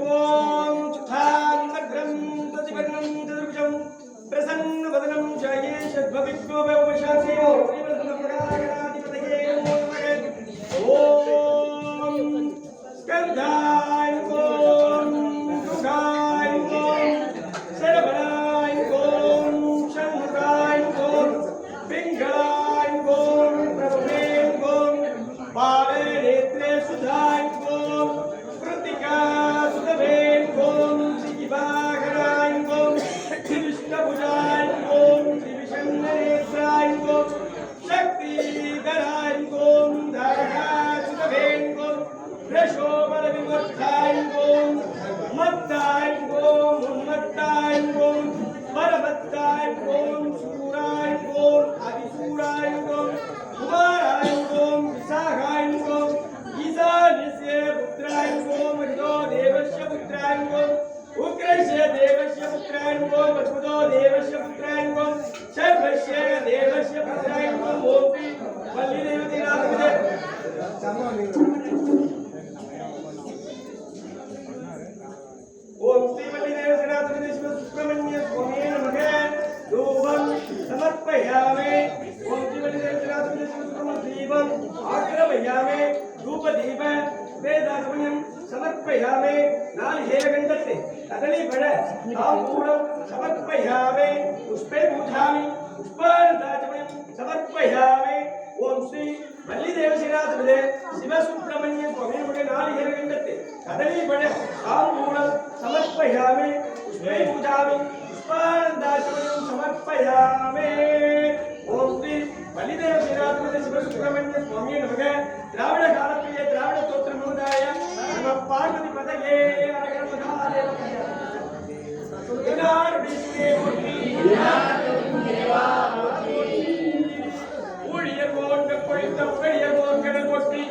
ஓம் சுதாந்தக்ரம் ததிவர்ணம் ததுர்ஜம் பிரசன்னவதனம் ஜாயே ஷட்பவிக்ரோபவசாசேயோ ஸ்ரீவத்மபராகணாதிபதயே ஓம் ஸ்கந்தாய ஓம் துகாய ஓம் சரவணாய ஓம் சண்முகாய ஓம் பிங்களாய ஓம் பிரபவே ஓம் பாலே நேத்ரே சுதாய ஓம் கிருத்திகா சுதவே ஓம் சிவாகராய ஓம் விஷ்ணுபுஜாய ஓம் விஷ்ணுநேத்ராய ஓம் சக்திதராய ஓம் தாரகா சுதவே ஓம் ரசோபல விமுக்தாய ஓம் மத்தாய ஓம் உன்மத்தாய ஓம் பரமத்தாய ஓம் சூராய ஓம் அதிசூராய ஓம் குமாராய ஓம் விசாகாய ஓம் ஈசான்யஸ்ய புத்ராய ஓம் ரிதோ தேவஸ்ய புத்ராய ஓம் உக்ரஸ்ய தேவஸ்ய புத்ராய ஓம் வசுதோ தேவஸ்ய புத்ராய ஓம் சர்வஸ்ய தேவஸ்ய புத்ராய ஓம் ஓம் வல்லி தேவதி நாமதே ஓம் ஸ்ரீ வல்லி தேவசனாத்மதே சுப்பிரமணிய சுவாமியே நமக தூபம் சமர்ப்பயாமே ஓம் ஸ்ரீ வல்லி தேவசனாத்மதே சுப்பிரமணிய தீபம் ஆக்ரமயாமே தூப தீப வேதாத்மயம் சமர்ப்பயாமே நாலு ஏககண்டத்தை கதலி பழ தாம்பூலம் சமர்ப்பயாமே புஷ்பே பூஜாமி புஷ்பாந்தாத்மயம் சமர்ப்பயாமே ஓம் ஸ்ரீ வல்லி தேவசனாத்மதே சிவசுப்பிரமணிய சுவாமியே நாலு ஏககண்டத்தை கதலி பழ தாம்பூலம் समर्पयामि पुष्पे पूजामि पुष्पानन्दाचमनं समर्पयामि ओम श्री बलिदेव श्रीरात्मदे शिवसुब्रह्मण्य स्वामी नमः द्राविड कालप्रिय द्राविड स्तोत्र मोदाय नमः पार्वती पतये हर महादेव सुनार विष्णु मूर्ति देवा ஊழியர் போன்ற பொழித்த பெரிய போர்கள் போற்றி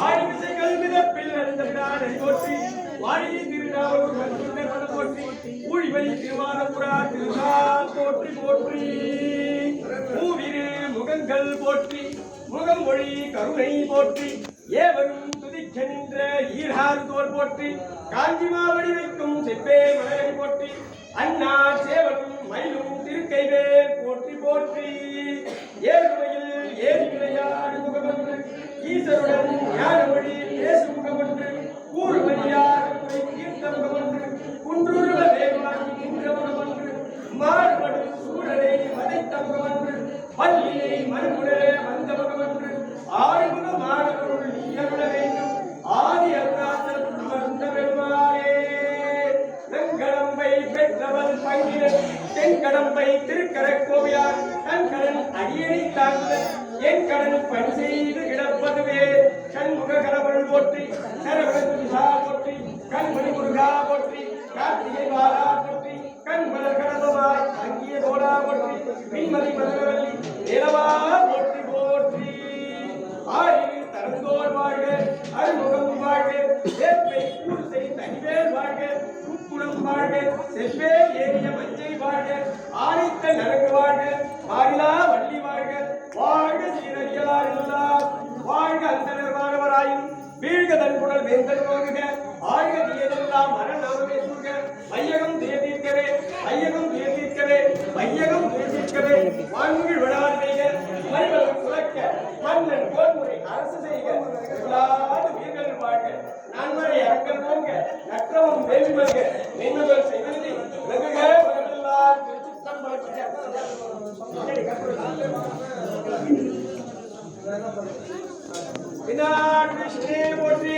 ஆய்வு செய்கள் மிதப்பில் நடந்தாரை போற்றி வாழி திருநாவல் போற்றி ஊழிவழி திருவாரபுரா திருநாள் போற்றி போற்றி மூவிரு முகங்கள் போற்றி முகம் மொழி கருணை போற்றி ஏவரும் துதிக்க நின்ற ஈராறு தோல் போற்றி காஞ்சி மாவடி வைக்கும் செப்பே மலரை போற்றி அண்ணா சேவலும் மயிலும் திருக்கைவேல் போற்றி போற்றி ஏழுமையில் ஏறி விளையாடு முகமன்று ஈசருடன் ஞானமொழி பேசு முகமன்று கூறுமணியார் தீர்த்த முகமன்று குன்றுருவ வேகமாகி நின்ற முகமன்று மாறுபடு சூழலை வதைத்த முகமன்று பள்ளியை மறுமுடலே வந்த முகமன்று ஆறுமுகமான பொருள் நீயருள வேண்டும் ஆதி அருணாச்சல் அமர்ந்த பெருமாளே நங்கடம்பை பெற்றவன் பங்கினன் தென்கடம்பை திருக்கர கோவியார் தன் கடன் அடியனை தாங்க என் கடன் பணி செய்து கிடப்பதுவே சண்முக கடவுள் போற்றி சரவணா போற்றி கண்மணி முருகா போற்றி கார்த்திகை பாலா போற்றி கண்மலர் கடந்தமாய் அங்கிய தோடா போற்றி பின்மதி மதுரவல்லி நிலவா போற்றி போற்றி ஆயில் தரந்தோர் வாழ்க அருமுகம் வாழ்க வேப்பை கூர்சை தனிவேல் வாழ்க குக்குடம் வாழ்க செவ்வே ஏறிய மஞ்சை வாழ்க ஆணித்த நரங்கு வாழ்க மாறிலா வள்ளி வாழ்க வாழ்க சீரடியார் எல்லாம் வாழ்க அந்தனர் மாணவராயும் வீழ்க தன்புணல் வேந்தன் வாழ்க ஆழ்க தீயதெல்லாம் மரணாமமே சூழ்க மையகம் தேர்தீர்க்கவே மையகம் தேர்தீர்க்கவே மையகம் தேர்தீர்க்கவே வான்கள் விடாது செய்க மனிதர்கள் குலைக்க மன்னன் கோன்முறை அரசு செய்க எல்லாது வீரர்கள் வாழ்க நான்மறை அரங்கல் போங்க நற்றவம் வேள்வி மல்க நின்றுதல் செய்வதை வெகுக உலகெல்லாம் விநாட் விஷ்ணு போற்றி